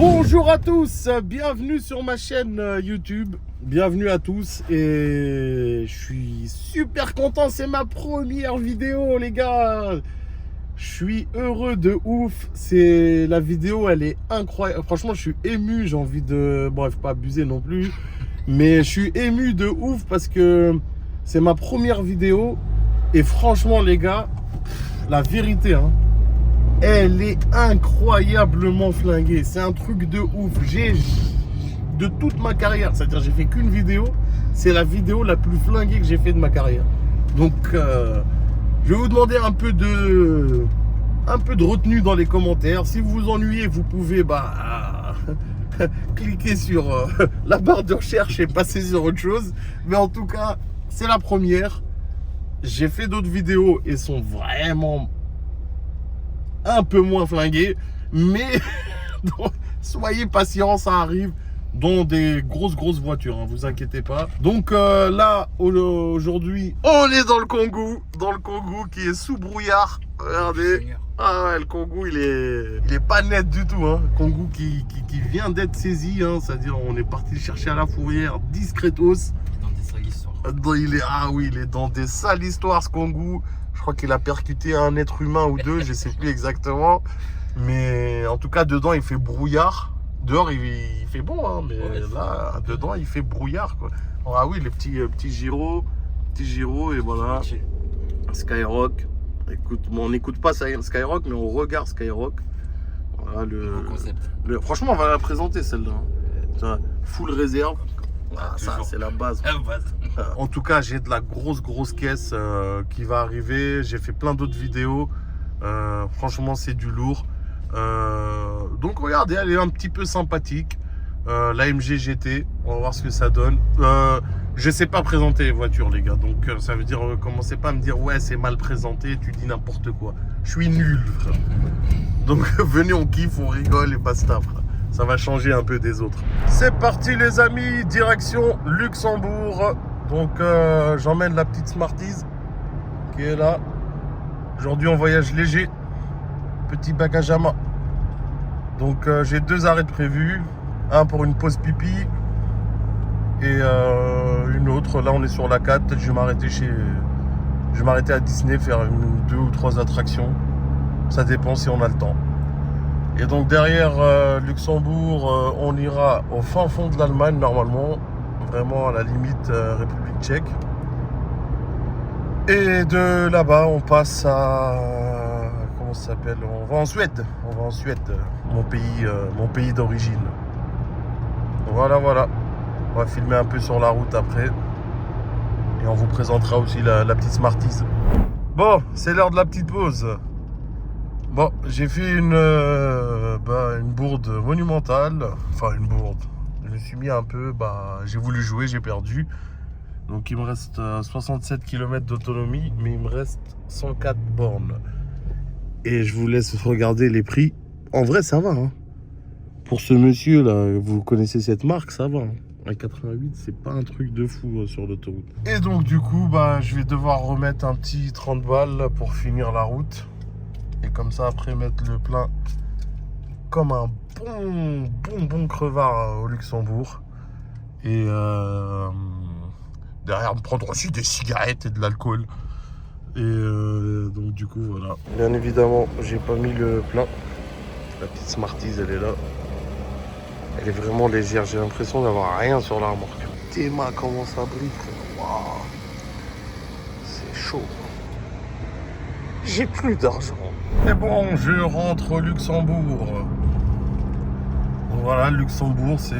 Bonjour à tous, bienvenue sur ma chaîne YouTube, bienvenue à tous et je suis super content, c'est ma première vidéo les gars, je suis heureux de ouf, c'est la vidéo elle est incroyable, franchement je suis ému, j'ai envie de, bon il faut pas abuser non plus, mais je suis ému de ouf parce que c'est ma première vidéo et franchement les gars, la vérité elle est incroyablement flinguée. C'est un truc de ouf. J'ai de toute ma carrière, c'est-à-dire j'ai fait qu'une vidéo. C'est la vidéo la plus flinguée que j'ai fait de ma carrière. Donc, je vais vous demander un peu de retenue dans les commentaires. Si vous vous ennuyez, vous pouvez cliquer sur la barre de recherche et passer sur autre chose. Mais en tout cas, c'est la première. J'ai fait d'autres vidéos et sont vraiment un peu moins flingué, mais soyez patients, ça arrive dans des grosses voitures, vous inquiétez pas. Donc là aujourd'hui on est dans le Kangoo qui est sous brouillard. Regardez, ah ouais, le Kangoo il est pas net du tout, Kangoo qui vient d'être saisi, c'est-à-dire on est parti le chercher à la fourrière discretos. Dans des sales histoires. Il est dans des sales histoires ce Kangoo. Je crois qu'il a percuté un être humain ou deux, je sais plus exactement. Mais en tout cas, dedans, il fait brouillard. Dehors, il fait bon, mais ouais, là, dedans, il fait brouillard, quoi. Ah oui, les petits gyros, et voilà. Skyrock. Écoute, on n'écoute pas Skyrock, mais on regarde Skyrock. Voilà le concept. Franchement, on va la présenter, celle-là. Full réserve. Ah, ça, c'est la base. En tout cas, j'ai de la grosse caisse qui va arriver. J'ai fait plein d'autres vidéos. Franchement, c'est du lourd. Donc, regardez, elle est un petit peu sympathique. L'AMG GT, on va voir ce que ça donne. Je sais pas présenter les voitures, les gars. Donc, ça veut dire, commencez pas à me dire, ouais, c'est mal présenté, tu dis n'importe quoi. Je suis nul, frère. Donc, venez, on kiffe, on rigole et basta, frère. Ça va changer un peu des autres. C'est parti les amis, direction Luxembourg. Donc j'emmène la petite Smarties qui est là. Aujourd'hui on voyage léger. Petit bagage à main. Donc j'ai 2 arrêts de prévus. Un pour une pause pipi. Et une autre. Là on est sur la 4. Peut-être je vais m'arrêter à Disney, faire 2 ou 3 attractions. Ça dépend si on a le temps. Et donc derrière Luxembourg, on ira au fin fond de l'Allemagne normalement, vraiment à la limite République tchèque. Et de là-bas, on passe à comment ça s'appelle ? On va en Suède. Mon pays d'origine. Voilà. On va filmer un peu sur la route après, et on vous présentera aussi la petite Smarties. Bon, c'est l'heure de la petite pause. Bon, j'ai fait une bourde monumentale. Enfin, une bourde. Je me suis mis un peu, j'ai voulu jouer, j'ai perdu. Donc, il me reste 67 km d'autonomie, mais il me reste 104 bornes. Et je vous laisse regarder les prix. En vrai, ça va. Pour ce monsieur là, vous connaissez cette marque, ça va. Un 88, c'est pas un truc de fou sur l'autoroute. Et donc, du coup, je vais devoir remettre un petit 30 balles pour finir la route. Et comme ça, après, mettre le plein comme un bon crevard au Luxembourg. Et derrière, me prendre aussi des cigarettes et de l'alcool. Et donc, du coup, voilà. Bien évidemment, j'ai pas mis le plein. La petite Smarties, elle est là. Elle est vraiment légère. J'ai l'impression d'avoir rien sur la remorque. Tes mains, comment ça brille, frère. Wow. C'est chaud. J'ai plus d'argent. Et bon, je rentre au Luxembourg. Voilà, Luxembourg, c'est...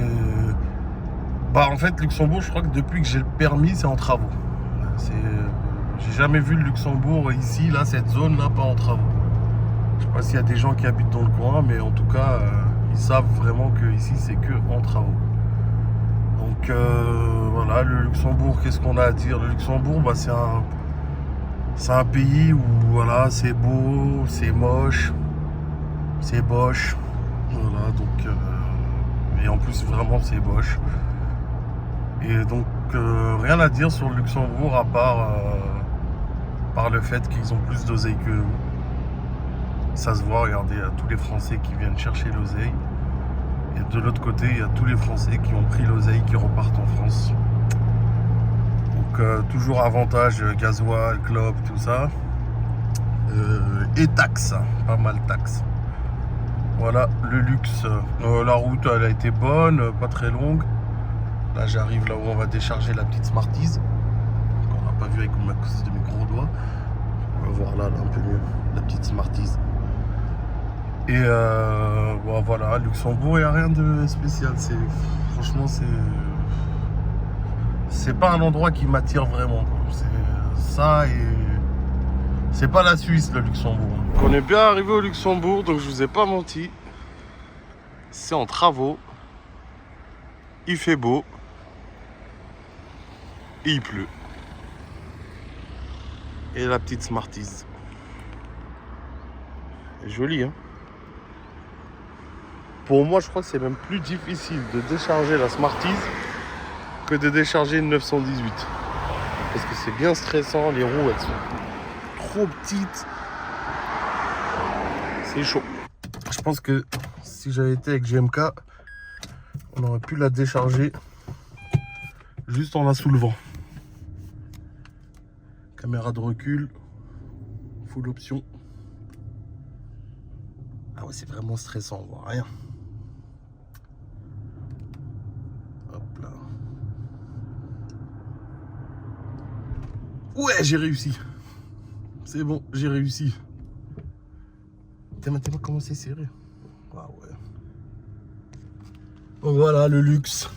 en fait, Luxembourg, je crois que depuis que j'ai le permis, c'est en travaux. J'ai jamais vu le Luxembourg ici, là, cette zone-là, pas en travaux. Je sais pas s'il y a des gens qui habitent dans le coin, mais en tout cas, ils savent vraiment que ici, c'est que en travaux. Donc, voilà, le Luxembourg, qu'est-ce qu'on a à dire? Le Luxembourg, c'est un pays où voilà, c'est beau, c'est moche, c'est boche. Voilà, donc et en plus vraiment c'est boche. Et donc rien à dire sur le Luxembourg à part le fait qu'ils ont plus d'oseille que nous. Ça se voit, regardez, à tous les Français qui viennent chercher l'oseille. Et de l'autre côté, il y a tous les Français qui ont pris l'oseille, qui repartent en France. Donc toujours avantage, gasoil, clope, tout ça. Et taxes, pas mal taxes. Voilà le luxe. La route elle a été bonne, pas très longue. Là j'arrive là où on va décharger la petite Smarties. On n'a pas vu avec ma cause de mes gros doigts. On va voir là un peu mieux, la petite Smarties. Et bon, voilà, Luxembourg, il n'y a rien de spécial. Franchement, c'est pas un endroit qui m'attire vraiment. C'est ça et c'est pas la Suisse, le Luxembourg. On est bien arrivé au Luxembourg, donc je vous ai pas menti. C'est en travaux. Il fait beau. Et il pleut. Et la petite Smarties. Joli, hein? Pour moi, je crois que c'est même plus difficile de décharger la Smarties que de décharger une 918. Parce que c'est bien stressant, les roues, elles sont trop petites. C'est chaud. Je pense que si j'avais été avec GMK, on aurait pu la décharger juste en la soulevant. Caméra de recul, full option. Ah ouais, c'est vraiment stressant, on voit rien. Hop là. Ouais, j'ai réussi. C'est bon, j'ai réussi. T'as comment c'est serré. Ah ouais. Donc voilà le luxe.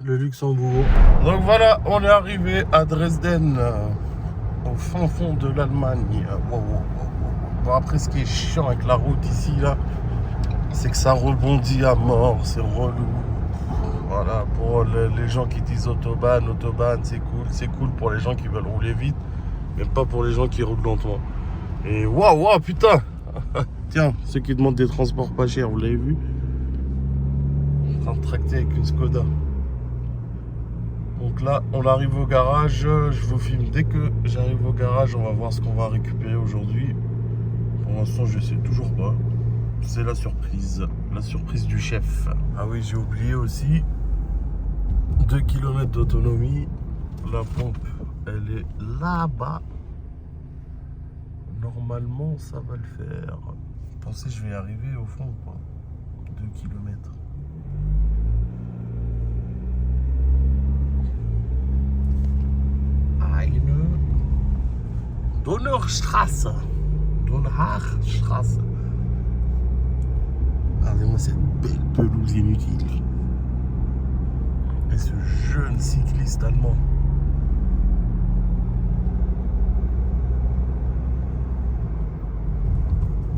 Le Luxembourg. Donc voilà, on est arrivé à Dresden, au fin fond de l'Allemagne. Wow, wow, wow, wow. Bon, après, ce qui est chiant avec la route ici, là, c'est que ça rebondit à mort, c'est relou. Voilà, pour les gens qui disent autobahn, c'est cool pour les gens qui veulent rouler vite, mais pas pour les gens qui roulent lentement. Et waouh, waouh, putain. Tiens, ceux qui demandent des transports pas chers, vous l'avez vu? En train de tracter avec une Skoda. Donc là, on arrive au garage. Je vous filme dès que j'arrive au garage. On va voir ce qu'on va récupérer aujourd'hui. Pour l'instant, je ne sais toujours pas. C'est la surprise du chef. Ah oui, j'ai oublié aussi 2 km d'autonomie. La pompe, elle est là-bas. Normalement, ça va le faire. Vous pensez que je vais y arriver au fond ou pas? 2 km. Eine Donnerstrasse. Donnerstrasse. Regardez-moi cette belle pelouse inutile. Et ce jeune cycliste allemand.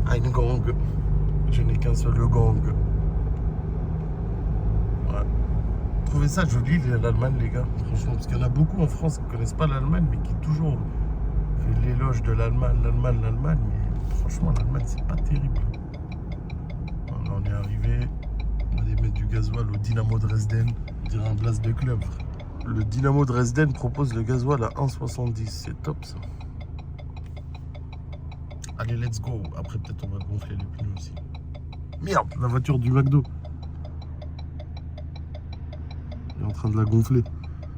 Ein Gang. Je n'ai qu'un seul gang. Ouais. Trouvez ça joli l'Allemagne, les gars, franchement, parce qu'il y en a beaucoup en France qui ne connaissent pas l'Allemagne, mais qui toujours fait l'éloge de l'Allemagne, mais franchement, l'Allemagne, c'est pas terrible. Voilà, on est arrivé, on va aller mettre du gasoil au Dynamo Dresden, on dirait un blast de club. Le Dynamo Dresden propose le gasoil à 1,70, c'est top ça. Allez, let's go. Après, peut-être on va gonfler les pneus aussi. Merde, la voiture du McDo. Il est en train de la gonfler.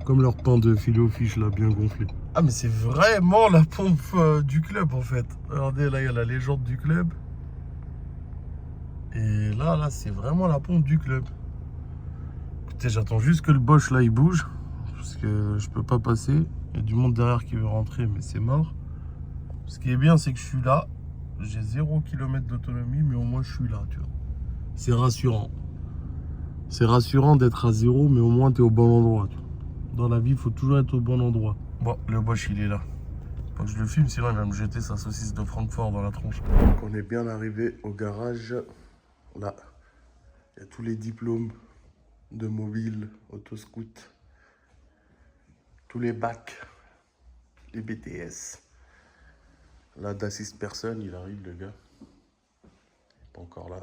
Comme leur pain de filet aux fiches là, bien gonflé. Ah mais c'est vraiment la pompe du club en fait. Regardez, là il y a la légende du club. Et là c'est vraiment la pompe du club. Écoutez, j'attends juste que le Bosch là il bouge. Parce que je peux pas passer. Il y a du monde derrière qui veut rentrer mais c'est mort. Ce qui est bien c'est que je suis là. J'ai 0 km d'autonomie mais au moins je suis là, tu vois. C'est rassurant. C'est rassurant d'être à 0 mais au moins tu es au bon endroit, tu vois. Dans la vie, il faut toujours être au bon endroit. Bon, le Bosch, il est là. Faut que je le filme, sinon il va me jeter sa saucisse de Francfort dans la tronche. Donc, on est bien arrivé au garage. Là, il y a tous les diplômes de mobile, autoscout. Tous les bacs, les BTS. Là, d'assiste personne, il arrive, le gars. Il n'est pas encore là.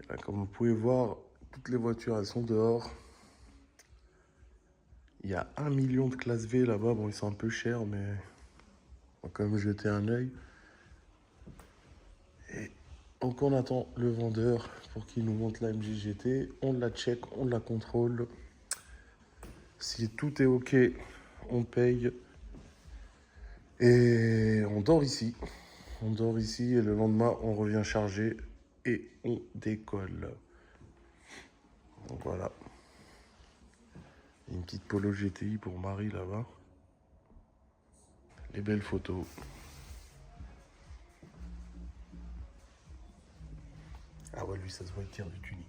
Et là, comme vous pouvez voir, toutes les voitures, elles sont dehors. Il y a 1 million de classe V là-bas. Bon, ils sont un peu chers, mais on va quand même jeter un œil. Et Donc on attend le vendeur pour qu'il nous montre la MG GT. On la check, on la contrôle. Si tout est ok, on paye. Et on dort ici. On dort ici et le lendemain, on revient charger et on décolle. Donc voilà. Une petite Polo GTI pour Marie là-bas. Les belles photos. Ah ouais, lui, ça se voit, il tire du tuning.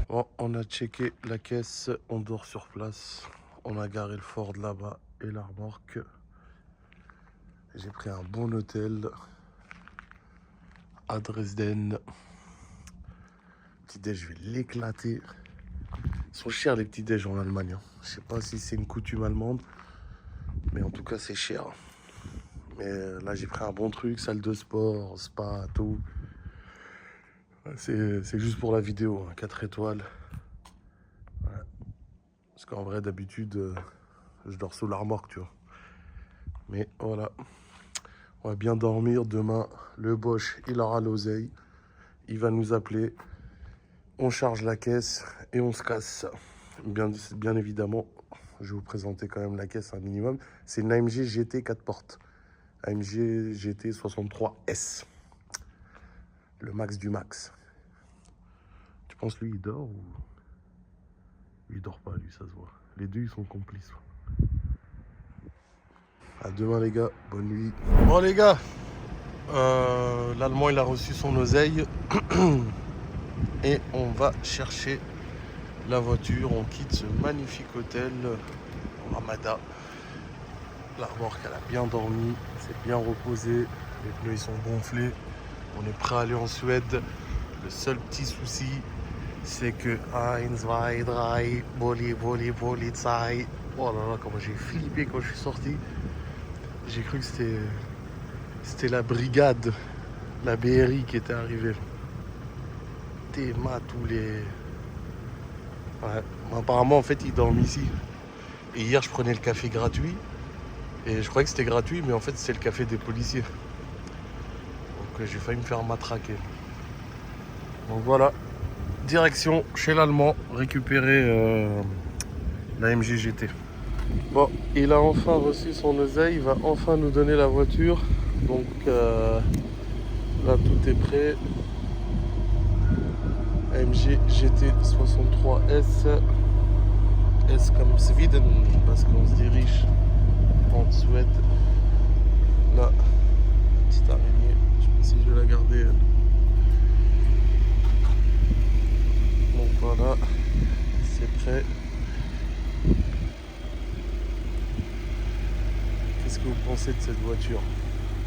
Bon, on a checké la caisse, on dort sur place. On a garé le Ford là-bas et la remorque. J'ai pris un bon hôtel à Dresden. Petit déj, je vais l'éclater. Ils sont chers les petits déj en Allemagne. Je sais pas si c'est une coutume allemande, mais en tout cas c'est cher. Mais là j'ai pris un bon truc, salle de sport, spa, tout. C'est juste pour la vidéo, hein, 4 étoiles. Ouais. Parce qu'en vrai d'habitude, je dors sous la remorque, tu vois. Mais voilà, on va bien dormir. Demain, le Bosch, il aura l'oseille. Il va nous appeler. On charge la caisse et on se casse. Bien évidemment, je vais vous présenter quand même la caisse un minimum. C'est une AMG GT 4 portes. AMG GT 63S. Le max du max. Tu penses lui il dort ou... Il dort pas lui, ça se voit. Les deux ils sont complices. À demain les gars, bonne nuit. Bon les gars, l'Allemand il a reçu son oseille. Et on va chercher la voiture. On quitte ce magnifique hôtel Ramada. La remorque elle a bien dormi, c'est bien reposé. Les pneus ils sont gonflés. On est prêt à aller en Suède. Le seul petit souci, c'est que 1, 2, 3, boli, Polizei. Oh là là, comment j'ai flippé quand je suis sorti. J'ai cru que c'était la brigade, la BRI qui était arrivée. Tous les... Ouais. Apparemment, en fait, ils dorment ici. Et hier, je prenais le café gratuit. Et je croyais que c'était gratuit, mais en fait, c'est le café des policiers. Donc, j'ai failli me faire matraquer. Donc voilà, direction chez l'Allemand, récupérer la MG GT. Bon, il a enfin reçu son oseille, il va enfin nous donner la voiture. Donc là, tout est prêt. AMG GT 63S. S comme Sweden, parce qu'on se dirige en Suède. Là, petite araignée, je sais pas si je vais la garder. Donc voilà, c'est prêt. Qu'est-ce que vous pensez de cette voiture?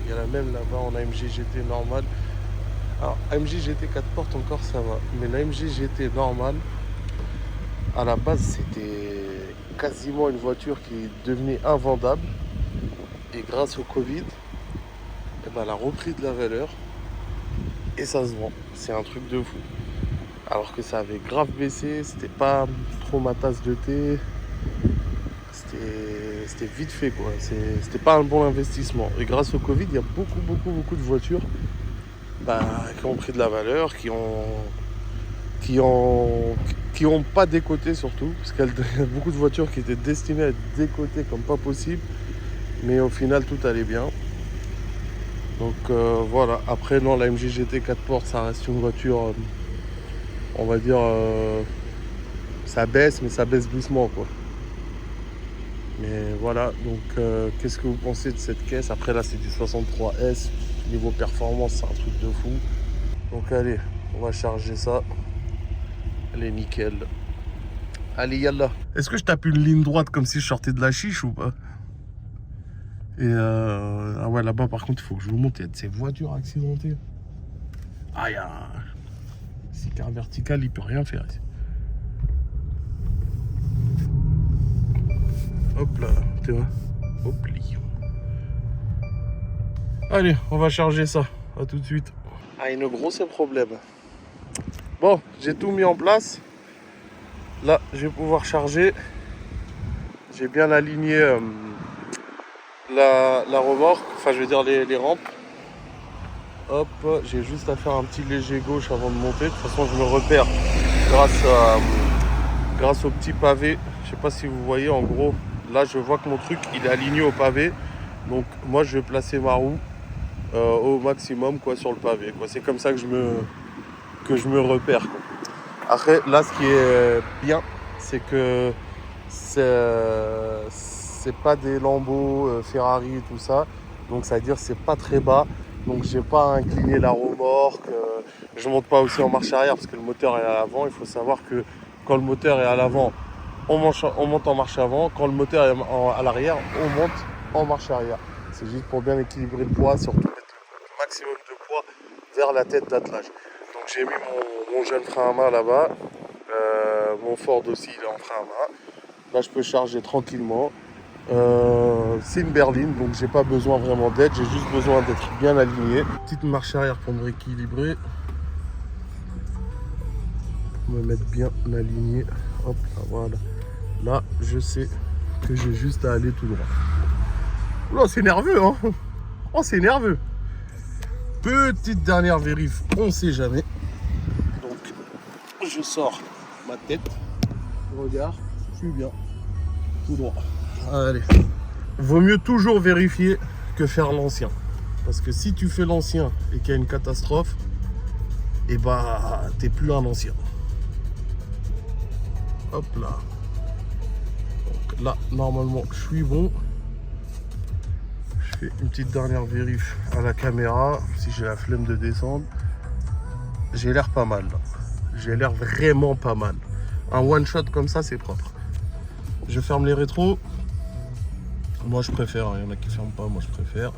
Il y en a même là-bas en AMG GT normal. Alors AMG GT 4 portes encore ça va, mais l'AMG GT normal, à la base c'était quasiment une voiture qui devenait invendable. Et grâce au Covid, eh ben, elle a repris de la valeur et ça se vend. C'est un truc de fou. Alors que ça avait grave baissé, c'était pas trop ma tasse de thé. C'était vite fait quoi. C'était pas un bon investissement. Et grâce au Covid, il y a beaucoup de voitures qui ont pris de la valeur, qui ont pas décoté surtout. Parce qu'il y a beaucoup de voitures qui étaient destinées à être décotées comme pas possible. Mais au final, tout allait bien. Donc voilà. Après, non, la MG GT 4 portes, ça reste une voiture, on va dire, Ça baisse, mais ça baisse doucement, quoi. Mais voilà, donc qu'est-ce que vous pensez de cette caisse? Après là c'est du 63S, niveau performance c'est un truc de fou. Donc allez, on va charger ça. Elle est nickel. Allez, yallah. Est-ce que je tape une ligne droite comme si je sortais de la chiche ou pas? Et ah ouais, là-bas par contre il faut que je vous montre, il y a de ces voitures accidentées. Ah, il y a un sicard vertical, il peut rien faire ici. Hop là, tu vois. Hop là. Allez, on va charger ça. À tout de suite. Ah, une grosse problème. Bon, j'ai tout mis en place. Là, je vais pouvoir charger. J'ai bien aligné la remorque, enfin je veux dire les rampes. Hop, j'ai juste à faire un petit léger gauche avant de monter. De toute façon, je me repère grâce au petit pavé. Je sais pas si vous voyez, en gros, là je vois que mon truc il est aligné au pavé. Donc moi je vais placer ma roue au maximum quoi, sur le pavé. C'est comme ça que je me repère, quoi. Après, là ce qui est bien, c'est que c'est pas des Lambeaux, Ferrari et tout ça. Donc ça veut dire c'est pas très bas. Donc j'ai pas à incliner la remorque. Je monte pas aussi en marche arrière parce que le moteur est à l'avant. Il faut savoir que quand le moteur est à l'avant, on monte en marche avant. Quand le moteur est à l'arrière, on monte en marche arrière. C'est juste pour bien équilibrer le poids, surtout mettre le maximum de poids vers la tête d'attelage. Donc j'ai mis mon jeune frein à main là-bas. Mon Ford aussi il est en frein à main. Là je peux charger tranquillement. C'est une berline, donc j'ai pas besoin vraiment d'aide, j'ai juste besoin d'être bien aligné. Petite marche arrière pour me rééquilibrer. Me mettre bien aligné. Hop là, voilà. Là je sais que j'ai juste à aller tout droit. Oula, c'est nerveux, hein. Oh, c'est nerveux. Petite dernière vérif, on sait jamais. Donc je sors ma tête. Regarde, je suis bien. Tout droit. Allez. Vaut mieux toujours vérifier que faire l'ancien. Parce que si tu fais l'ancien et qu'il y a une catastrophe, et bah t'es plus un ancien. Hop là. Donc là, normalement, je suis bon. Je fais une petite dernière vérif à la caméra, si j'ai la flemme de descendre. J'ai l'air pas mal là. J'ai l'air vraiment pas mal. Un one shot comme ça, c'est propre. Je ferme les rétros. Moi je préfère, il y en a qui ferment pas, moi je préfère.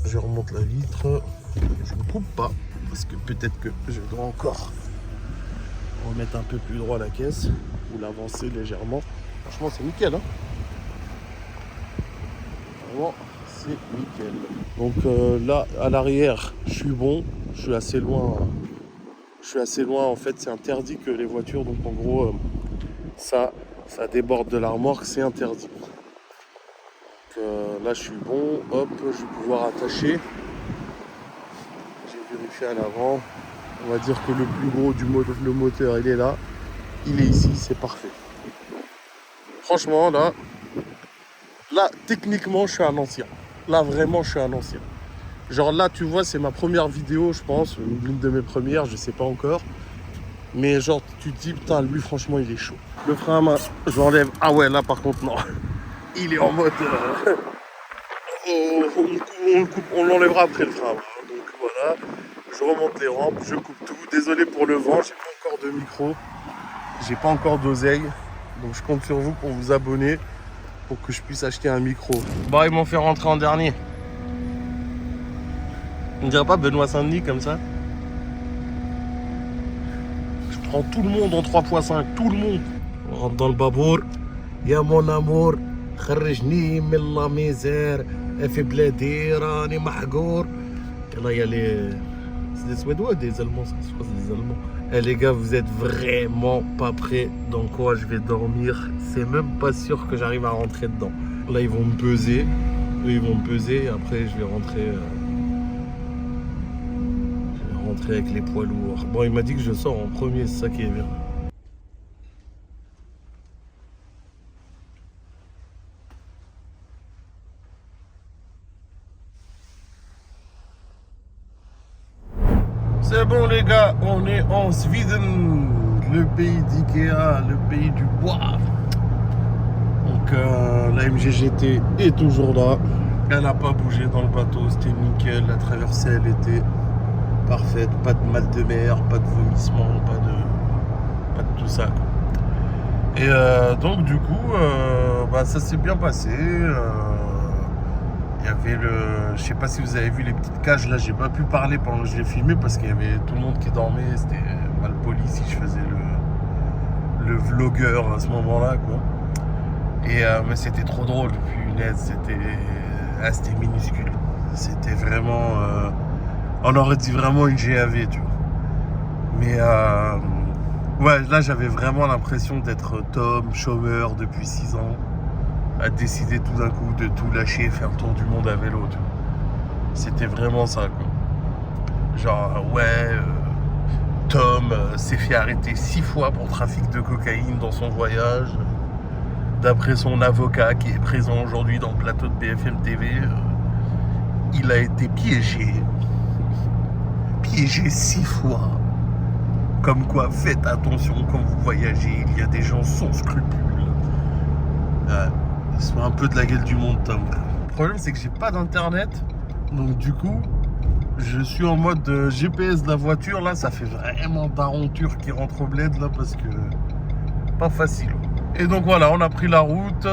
Je remonte la vitre. Je ne coupe pas, parce que peut-être que je dois encore remettre un peu plus droit la caisse ou l'avancer légèrement. Franchement c'est nickel, hein. Vraiment c'est nickel. Donc là à l'arrière je suis bon, je suis assez loin. En fait, c'est interdit que les voitures, donc en gros ça déborde de la remorque, c'est interdit. Là je suis bon, hop, je vais pouvoir attacher. J'ai vérifié à l'avant. On va dire que le plus gros du le moteur il est là. Il est ici, c'est parfait. Franchement là techniquement je suis un ancien. Là vraiment je suis un ancien. Genre là tu vois c'est ma première vidéo je pense, l'une de mes premières, je sais pas encore. Mais genre tu te dis putain lui franchement il est chaud. Le frein à main, j'enlève. Ah ouais là par contre non. Il est en mode on l'enlèvera après le frein. Donc voilà, je remonte les rampes, je coupe tout. Désolé pour le vent, j'ai pas encore de micro, j'ai pas encore d'oseille. Donc je compte sur vous pour vous abonner pour que je puisse acheter un micro. Bah ils m'ont fait rentrer en dernier. On dirait pas Benoît Saint-Denis comme ça. Je prends tout le monde en 3x5, tout le monde. On rentre dans le babour. Ya mon amour, خرجني من la misère. في بلادي راني محقور. Là, il y a les... C'est des Suédois ou des Allemands? Je crois que c'est des Allemands. Eh les gars, vous êtes vraiment pas prêts dans quoi je vais dormir. C'est même pas sûr que j'arrive à rentrer dedans. Là, ils vont me peser. Eux, ils vont me peser. Après, je vais rentrer... avec les poids lourds. Bon, il m'a dit que je sors en premier, c'est ça qui est bien. C'est bon les gars, on est en Sweden. le pays d'Ikea, le pays du bois. Donc la MGGT est toujours là. Elle n'a pas bougé dans le bateau, c'était nickel. La traversée, elle était parfaite. Pas de mal de mer, pas de vomissement, pas de tout ça, quoi. Et donc du coup, ça s'est bien passé. Il y avait je sais pas si vous avez vu les petites cages là, j'ai pas pu parler pendant que je l'ai filmé parce qu'il y avait tout le monde qui dormait, c'était mal poli si je faisais le vlogueur à ce moment-là, quoi. Et mais c'était trop drôle, punaise, c'était minuscule. C'était vraiment on aurait dit vraiment une GAV, tu vois. Mais ouais, là j'avais vraiment l'impression d'être Tom, chômeur depuis 6 ans, à décider tout d'un coup de tout lâcher et faire le tour du monde à vélo, tu vois. C'était vraiment ça, quoi. Genre, Tom s'est fait arrêter 6 fois pour trafic de cocaïne dans son voyage. D'après son avocat qui est présent aujourd'hui dans le plateau de BFM TV, il a été piégé 6 fois. Comme quoi, faites attention quand vous voyagez, il y a des gens sans scrupules. Ils sont un peu de la gueule du monde, Tom. Le problème, c'est que j'ai pas d'internet, donc du coup, je suis en mode GPS de la voiture. Là, ça fait vraiment daron turc qui rentre au bled, là, parce que pas facile. Et donc voilà, on a pris la route,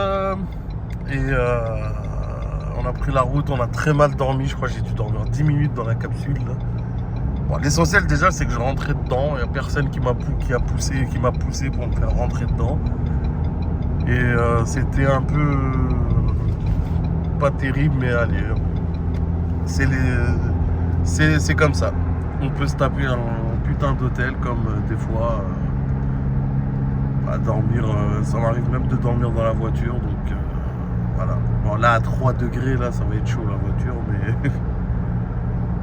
on a très mal dormi. Je crois que j'ai dû dormir 10 minutes dans la capsule, là. Bon, l'essentiel déjà, c'est que je rentrais dedans. Il n'y a personne qui m'a poussé pour me faire rentrer dedans. Et c'était un peu pas terrible, mais allez, c'est comme ça. On peut se taper un putain d'hôtel comme des fois à dormir. Ça m'arrive même de dormir dans la voiture, donc voilà. Bon, là à 3 degrés, là ça va être chaud la voiture, mais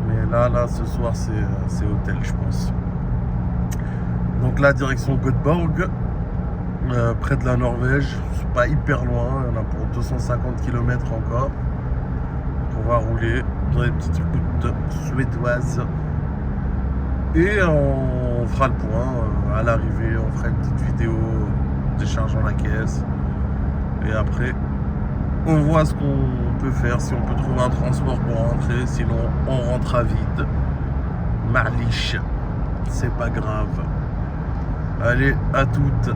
mais là ce soir c'est hôtel, je pense. Donc là direction Göteborg, près de la Norvège. C'est pas hyper loin, il y en a pour 250 km encore. Donc on va rouler dans les petites routes suédoises et on fera le point à l'arrivée. On fera une petite vidéo déchargeant la caisse et après on voit ce qu'on peut faire, si on peut trouver un transport pour rentrer, sinon on rentre à vide. Marliche, c'est pas grave. Allez, à toutes.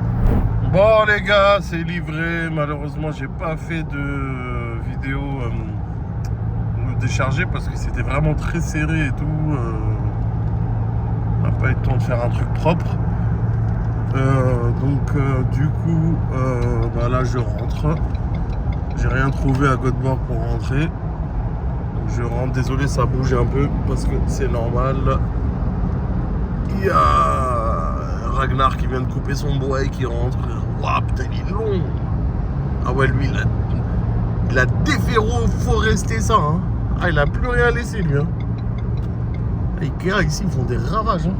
Bon les gars, c'est livré. Malheureusement, j'ai pas fait de vidéo déchargée parce que c'était vraiment très serré et tout. On n'a pas eu le temps de faire un truc propre. Du coup, là je rentre. J'ai rien trouvé à Göteborg pour rentrer. Donc je rentre, désolé, ça bouge un peu parce que c'est normal. Il y a Ragnar qui vient de couper son bois et qui rentre. Waouh, putain, il est long. Ah ouais, lui, il a déferro-foresté ça, hein. Ah, il a plus rien laissé, lui, hein. Ikea, ici, ils font des ravages, hein.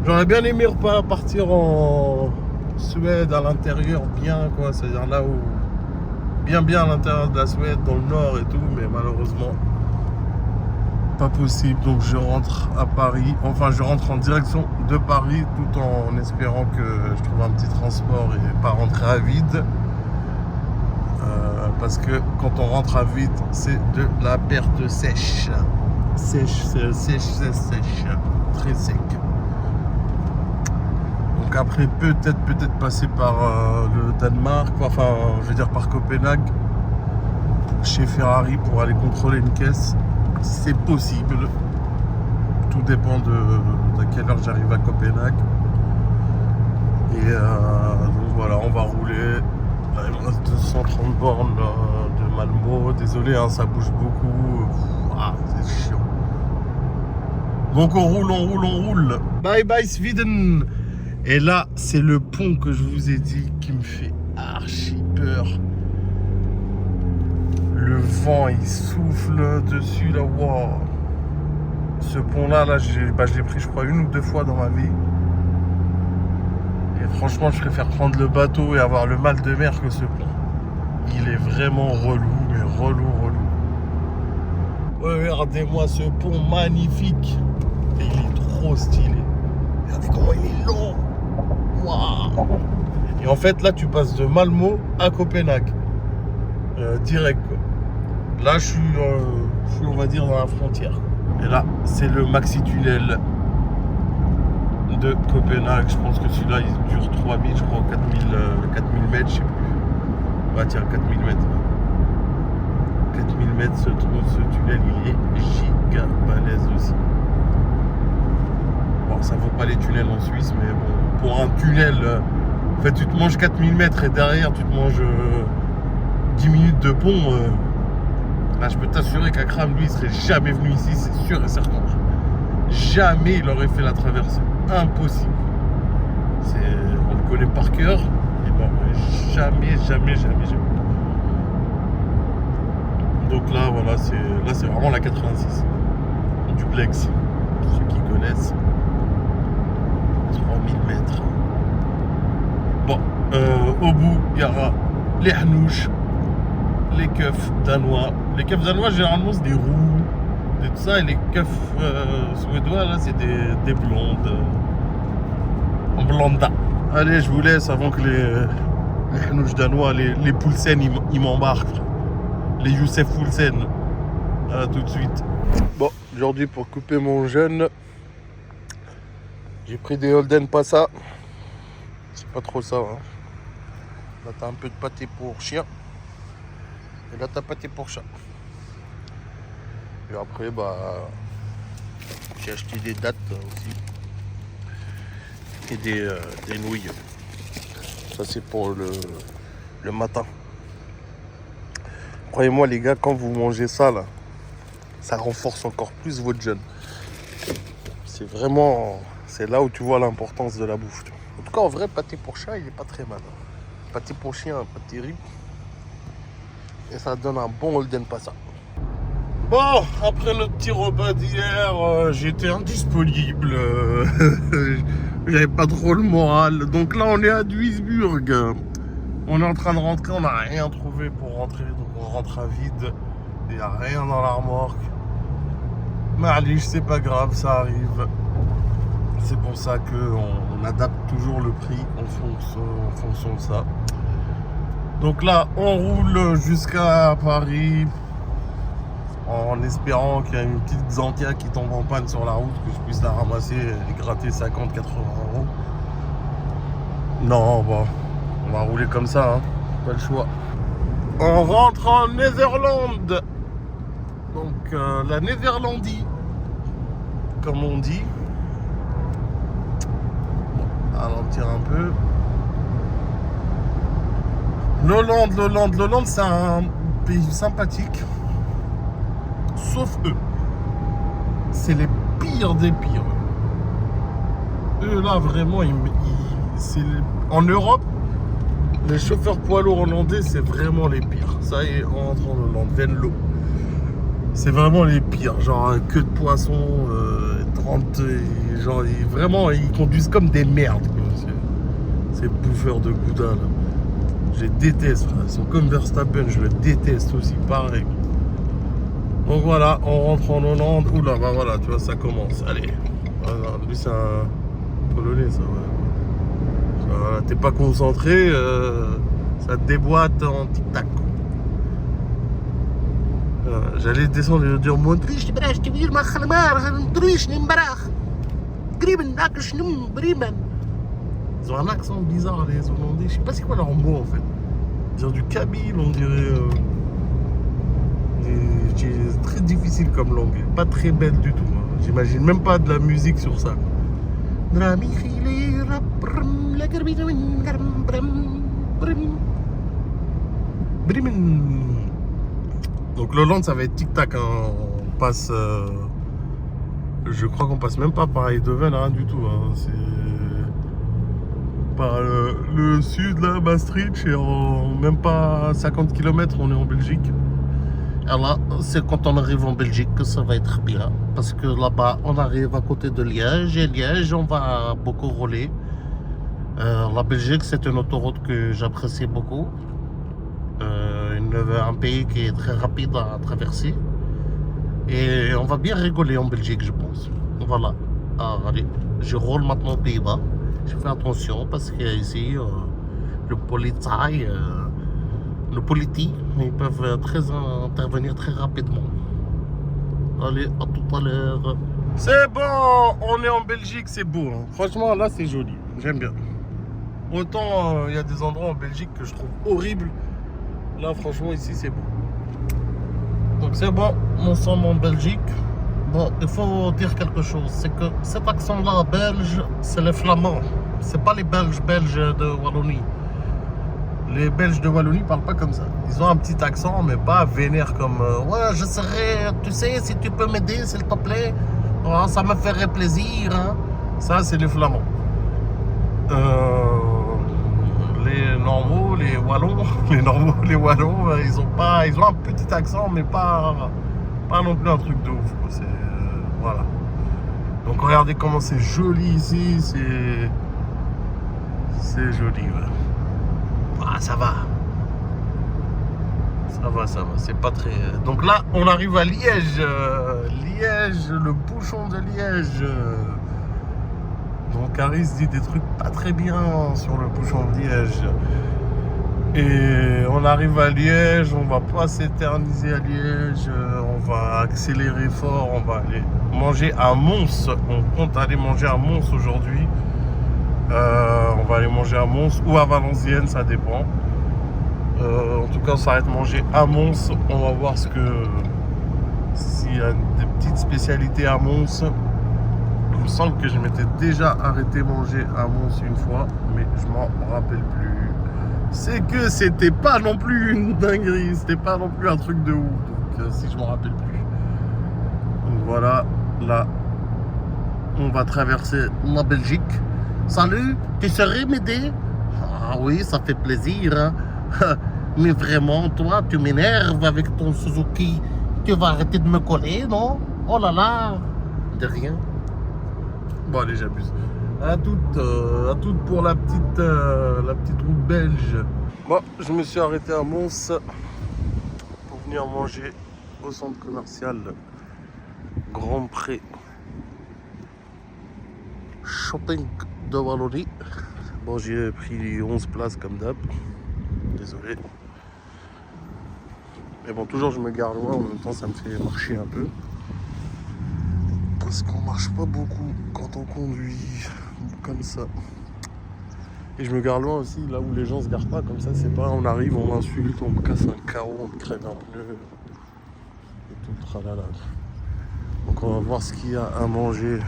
J'aurais bien aimé partir en Suède, à l'intérieur, bien, quoi. C'est-à-dire là où... bien à l'intérieur de la Suède, dans le nord et tout, mais malheureusement pas possible. Donc je rentre à Paris, enfin je rentre en direction de Paris tout en espérant que je trouve un petit transport et pas rentrer à vide, parce que quand on rentre à vide c'est de la perte sèche, très sec. Donc après peut-être passer par le Danemark, enfin je veux dire par Copenhague, chez Ferrari pour aller contrôler une caisse. C'est possible. Tout dépend de quelle heure j'arrive à Copenhague. Et donc voilà, on va rouler. Là, il me reste 230 bornes de Malmö. Désolé, hein, ça bouge beaucoup. C'est chiant. Donc on roule. Bye bye Sweden. Et là, c'est le pont que je vous ai dit qui me fait archi peur. Le vent, il souffle dessus, là. Wow. Ce pont-là, je l'ai pris, je crois, 1 ou 2 fois dans ma vie. Et franchement, je préfère prendre le bateau et avoir le mal de mer que ce pont. Il est vraiment relou, mais relou. Regardez-moi ce pont magnifique. Et il est trop stylé. Regardez comment il est long. waouh. Et en fait, là, tu passes de Malmö à Copenhague. Direct, quoi. Là, je suis, on va dire, dans la frontière. Et là, c'est le maxi tunnel de Copenhague. Je pense que celui-là, il dure 3000, je crois, 4000 mètres, je sais plus. Ouais, tiens, 4000 mètres. 4000 mètres, ce tunnel, il est giga balèze aussi. Bon, ça vaut pas les tunnels en Suisse, mais bon, pour un tunnel, en fait, tu te manges 4000 mètres et derrière, tu te manges 10 minutes de pont. Là, je peux t'assurer qu'Akram, lui, il serait jamais venu ici, c'est sûr et certain. Jamais il aurait fait la traversée. Impossible. On le connaît par cœur. Et bon, jamais. Donc là, voilà, c'est vraiment la 86. Duplex. Ceux qui connaissent. 3000 mètres. Bon, au bout, il y aura les hanouches, les keufs danois. Les keufs danois, généralement, c'est des roues, et tout ça. Et les keufs suédois, là, c'est des blondes. En blonda. Allez, je vous laisse avant que les hanouches danois, les Poulsen, ils m'embarquent. Les Youssef Poulsen. À tout de suite. Bon, aujourd'hui, pour couper mon jeûne, j'ai pris des Holden Passa. C'est pas trop ça. Hein. Là, t'as un peu de pâté pour chien. Et là, t'as pâté pour chat. Et après, bah, j'ai acheté des dattes aussi. Et des nouilles. Ça, c'est pour le matin. Croyez-moi, les gars, quand vous mangez ça, là, ça renforce encore plus votre jeûne. C'est vraiment... C'est là où tu vois l'importance de la bouffe. En tout cas, en vrai, pâté pour chat, il est pas très mal. Pâté pour chien, pas terrible. Et ça donne un bon Holden Passa. Bon, après notre petit repas d'hier, j'étais indisponible. J'avais pas trop le moral. Donc là, on est à Duisburg. On est en train de rentrer, on n'a rien trouvé pour rentrer. Donc on rentre à vide. Il n'y a rien dans la remorque. Mais allez, c'est pas grave, ça arrive. C'est pour ça qu'on adapte toujours le prix en fonction de ça. Donc là, on roule jusqu'à Paris en espérant qu'il y a une petite Xantia qui tombe en panne sur la route, que je puisse la ramasser et gratter 50-80 €. Non, bon, on va rouler comme ça, hein. Pas le choix. On rentre en Néerlande. Donc la Néerlandie, comme on dit. Ralentir un peu. L'Hollande, c'est un pays sympathique. Sauf eux. C'est les pires des pires. Eux, là, vraiment, en Europe, les chauffeurs poids lourds hollandais, c'est vraiment les pires. Ça y est, on rentre en Hollande. Venlo. C'est vraiment les pires. Genre, queue de poisson, 30... genre, vraiment, ils conduisent comme des merdes. Ces bouffeurs de gouda, là. Je les déteste, frère. Ils sont comme Verstappen, je le déteste aussi, pareil. Donc voilà, on rentre en Hollande. Oula, bah voilà, tu vois, ça commence. Allez. Voilà, lui, c'est un Polonais, ça, ouais. Voilà, t'es pas concentré, ça te déboîte en tic-tac. J'allais descendre et dire moi. Ils ont un accent bizarre, les Hollandais. Je sais pas c'est quoi leur mot en fait. Dire du kabyle, on dirait. C'est très difficile comme langue. Pas très belle du tout. Hein. J'imagine même pas de la musique sur ça. Donc l'Hollande, ça va être tic-tac. Hein. On passe. Je crois qu'on passe même pas par Eindhoven, rien du tout. Hein. C'est. Par le sud, là, Maastricht, et en même pas 50 km, on est en Belgique. Et là, c'est quand on arrive en Belgique que ça va être bien. Parce que là-bas, on arrive à côté de Liège, et Liège, on va beaucoup rouler. La Belgique, c'est une autoroute que j'apprécie beaucoup. Un pays qui est très rapide à traverser. Et on va bien rigoler en Belgique, je pense. Voilà. Alors, allez, je roule maintenant aux Pays-Bas. Je fais attention parce qu'ici, le polizei, le politi, ils peuvent intervenir très rapidement. Allez, à tout à l'heure. C'est bon, on est en Belgique, c'est beau. Hein. Franchement, là, c'est joli. J'aime bien. Autant, il y a des endroits en Belgique que je trouve horribles. Là, franchement, ici, c'est beau. Donc, c'est bon, nous sommes en Belgique. Bon, il faut dire quelque chose. C'est que cet accent-là, belge, c'est les Flamands. C'est pas les Belges de Wallonie. Les Belges de Wallonie parlent pas comme ça. Ils ont un petit accent, mais pas vénère comme ouais, je serais, tu sais, si tu peux m'aider, s'il te plaît, oh, ça me ferait plaisir. Hein. Ça, c'est les Flamands. Les normaux, les Wallons, les Wallons, ils ont un petit accent, mais pas non plus un truc de ouf. C'est voilà. Donc regardez comment c'est joli ici, c'est joli. Ouais. Ah, ça va, c'est pas très... Donc là, on arrive à Liège, le bouchon de Liège. Donc Harris dit des trucs pas très bien sur le bouchon de Liège. Et on arrive à Liège, on va pas s'éterniser à Liège, on va accélérer fort, on va aller manger à Mons. On compte aller manger à Mons aujourd'hui. On va aller manger à Mons ou à Valenciennes, ça dépend. En tout cas, on s'arrête manger à Mons. On va voir s'il y a des petites spécialités à Mons. Il me semble que je m'étais déjà arrêté manger à Mons une fois, mais je m'en rappelle plus. C'est que c'était pas non plus une dinguerie, c'était pas non plus un truc de ouf. Donc, si je m'en rappelle plus. Donc voilà, là, on va traverser la Belgique. Salut, tu saurais m'aider? Ah oui, ça fait plaisir. Hein? Mais vraiment, toi, tu m'énerves avec ton Suzuki. Tu vas arrêter de me coller, non? Oh là là, de rien. Bon, allez, j'abuse. À toutes pour la petite route belge. Bon, je me suis arrêté à Mons pour venir manger au centre commercial Grand Pré. Shopping de Wallonie. Bon, j'ai pris 11 places comme d'hab. Désolé. Mais bon, toujours je me gare loin, en même temps ça me fait marcher un peu. Parce qu'on marche pas beaucoup quand on conduit comme ça. Et je me gare loin aussi, là où les gens se garent pas comme ça, c'est pas on arrive, on insulte, on me casse un carreau, on me crève un pneu. Et tout le tralala. Donc on va voir ce qu'il y a à manger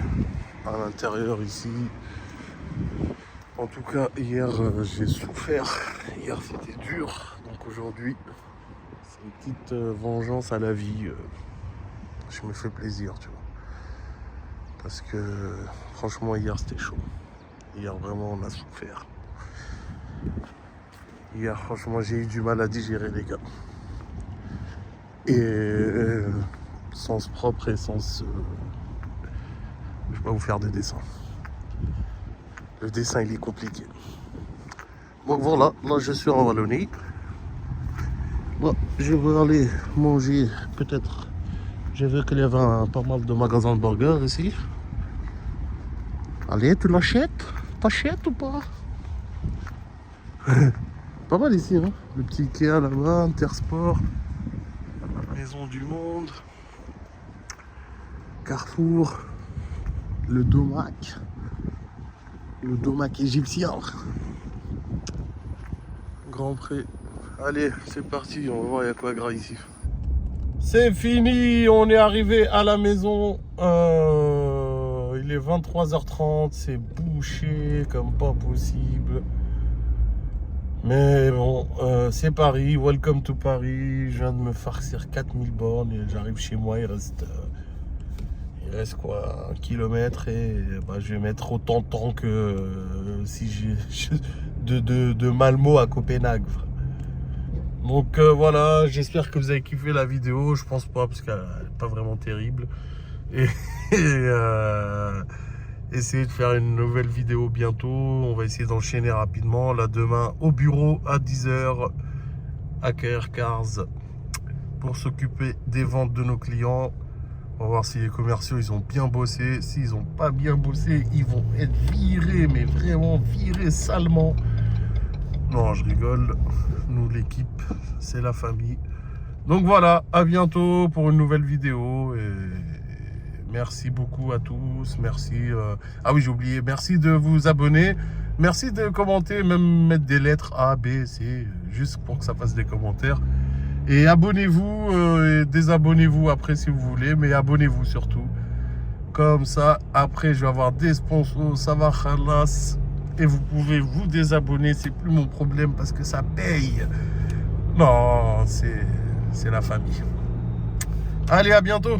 à l'intérieur ici. En tout cas, hier j'ai souffert. Hier c'était dur. Donc aujourd'hui, c'est une petite vengeance à la vie. Je me fais plaisir, tu vois. Parce que franchement, hier c'était chaud. Hier vraiment on a souffert. Hier franchement j'ai eu du mal à digérer les gars. Et sens propre et sens... je vais pas vous faire de dessin. Le dessin il est compliqué. Donc voilà, là je suis en Wallonie. Bon, je vais aller manger peut-être. J'ai vu qu'il y avait pas mal de magasins de burgers ici. Allez, tu l'achètes? T'achètes ou pas? Pas mal ici, hein. Le petit Ikea là-bas, Intersport, Maison du Monde, Carrefour, le Domac égyptien. Grand Pré. Allez, c'est parti, on va voir il y a quoi gras ici. C'est fini, on est arrivé à la maison. Il est 23h30, c'est bouché comme pas possible. Mais bon, c'est Paris, welcome to Paris. Je viens de me farcir 4000 bornes et j'arrive chez moi, il reste quoi, 1 kilomètre et bah, je vais mettre autant de temps que si j'ai de Malmö à Copenhague. Donc voilà, j'espère que vous avez kiffé la vidéo. Je pense pas parce qu'elle n'est pas vraiment terrible. Et essayer de faire une nouvelle vidéo bientôt. On va essayer d'enchaîner rapidement. Là demain au bureau à 10h à KR Cars pour s'occuper des ventes de nos clients. On va voir si les commerciaux, ils ont bien bossé. S'ils n'ont pas bien bossé, ils vont être virés, mais vraiment virés salement. Non, je rigole. Nous, l'équipe, c'est la famille. Donc voilà, à bientôt pour une nouvelle vidéo. Et merci beaucoup à tous. Merci. Ah oui, j'ai oublié. Merci de vous abonner. Merci de commenter, même mettre des lettres A, B, C, juste pour que ça fasse des commentaires. Et abonnez-vous, et désabonnez-vous après si vous voulez, mais abonnez-vous surtout. Comme ça, après, je vais avoir des sponsors, ça va khalas. Et vous pouvez vous désabonner, c'est plus mon problème parce que ça paye. Non, c'est la famille. Allez, à bientôt.